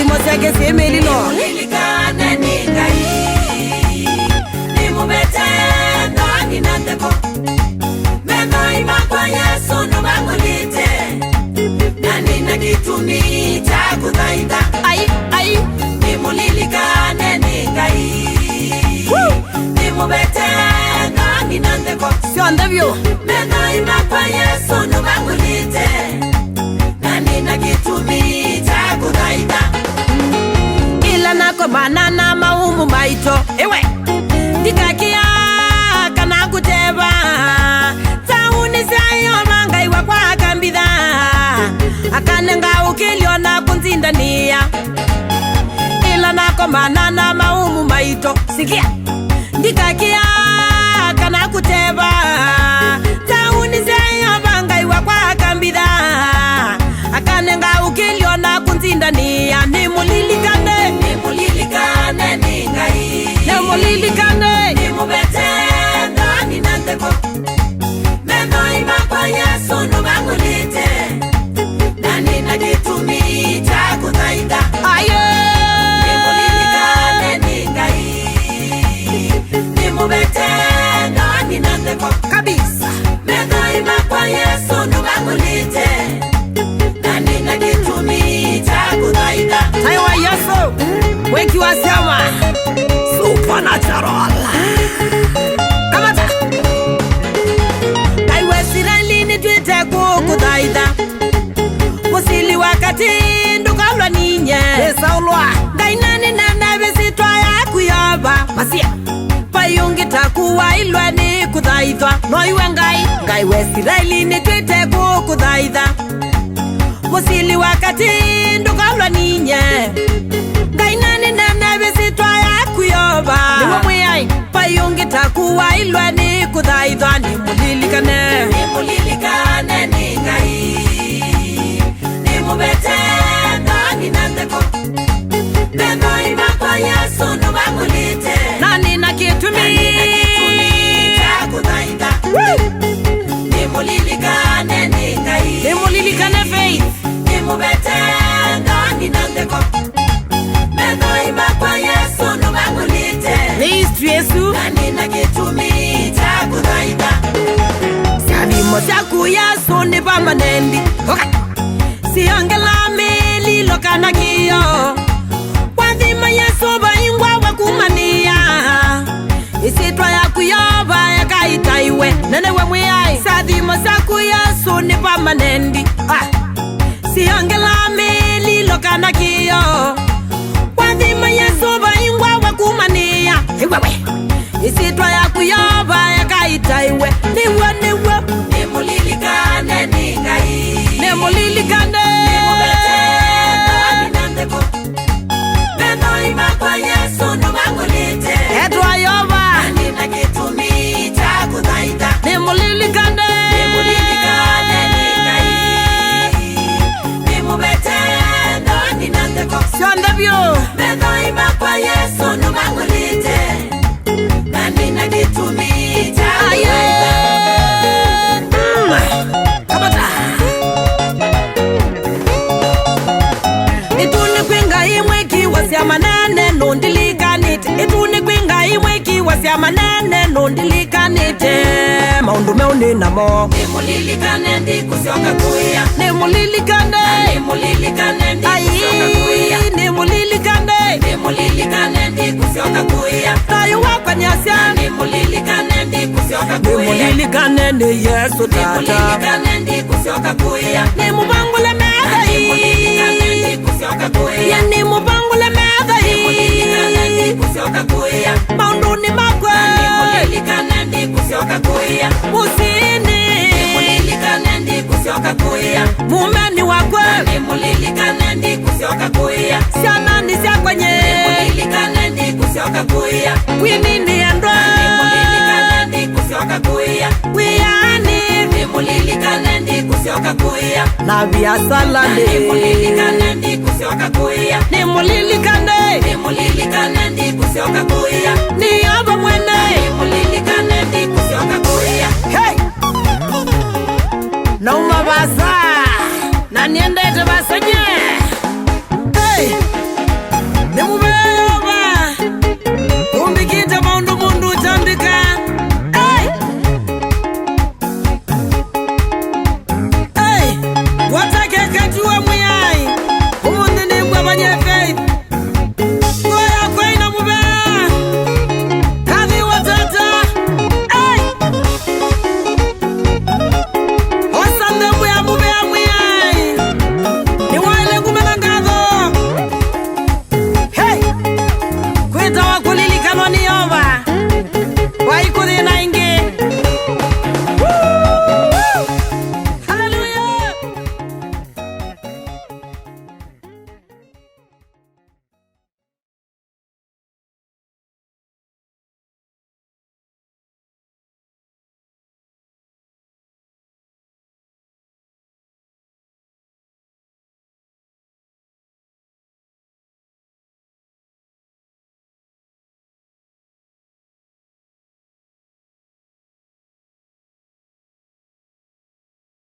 moseke semelino Nimulilikane ningai Nimubete ndani nandeko Meno imakwa Yesu nubangulite Nani nakitumi chakutaita Ai Nimulilikane ningai Nimubete ndani nandeko Siondavyo Meno imakwa Yesu nubangulite Nani nakitumi chakutaita Ila nako banana maumu maito Ewe Dikakia kana kuteba Tauni sayo mangai wakwa kambida Akanenga ukiliona kunzindania Ila nako banana maumu maito Sikia Dikakia kana kuteba Tauni sayo mangai wakwa kambida Akanenga ukiliona kunzindania Nimulilikane Nimulilikane ningai Nimulilikane Nimubete ndani nandeko Meno imakwa Yesu nubangulite Nani nakitumi chakutaita Aye Nimulilikane ningai Nimubete ndani nandeko Kabisa Meno imakwa Yesu nubangulite Nani nakitumi chakutaita Taiwa Yesu Weki wasema Supernatural Kamata Kaiwe siralini twite kukutaita Musili wakati ndukalwa ninye Esaulwa Gainani nanabisitwa ya kuyaba Masia Payungi takuwa ilwa ni kutaitwa Noiwe ngai Kaiwe siralini twite kukutaita Musili wakati ndukalwa ninye Gainani nanabisitwa ya kuyoba Niwa mwiyai Payungi takuwa ilwa ni kutaitwa Nimulilikane Nimulilikane ningai Nimubete ndani nandeko Meno imakwa Yesu nubangulite Nani nakitumi chakutaita Nimulilikane ningai Nimulilikane faith Nimubete ndani nandeko Meno imakwa Yesu nubangulite Ministry Yesu Nani nakitumi chakutaita Savimo chaku Yesu ni permanent Okay Siongela meli lokana kiyo Wadhima Yesu baingwa wakumania Isitwa ya kuyoba ya kaitaiwe Nene we mwiyai Savimo chaku Yesu ni permanent Siongela meli lokana kiyo Wadhima Yesu baingwa wakumania Iwewe Isitwa ya kuyoba ya kaitaiwe Niwe Nimulilikane ningai Nimulilikane Nimubete ndani nandeko Meno imakwa Yesu nubangulite Edwa yoba Nani nakitumi chakutaita Nimulilikane Nimulilikane ningai Nimubete ndani nandeko Siondavyo Meno imakwa Yesu nubangulite Nani nakitumi chakutaita Kabata Itune kwinga imweki wasya manene nondilikanite Itune kwinga imweki wasya manene nondilikanite Maundu meuni namo Nimulilikane ndikusioka kuya Nimulilikane Nimulilikane ndikusioka kuya Nimulilikane Nimulilikane ndikusioka kuya Tayo wakanyasya Nimulilikane ndikusioka kuya Nimulilikane ni Yesu tata Nimulilikane ndikusioka kuya Nimubangule medai Nimulilikane ndikusioka kuya Nimubangule medai Nimulilikane ndikusioka kuya Maundu ni makwe Nimulilikane ndikusioka kuya Musini Nimulilikane ndikusioka kuya Mumeni wakwe Nimulilikane ndikusioka kuya Sianani sya kwenye Nimulilikane ndikusioka kuya Kwinini endwa Nimulilikane ndikusioka kuya Kwiyani Nimulilikane ndikusioka kuya Na biasalane Nimulilikane ndikusioka kuya Nimulilikane Nimulilikane ndikusioka kuya Niyoba mwene Nimulilikane ndikusioka kuya Hey Nauma basa Na niendete basanye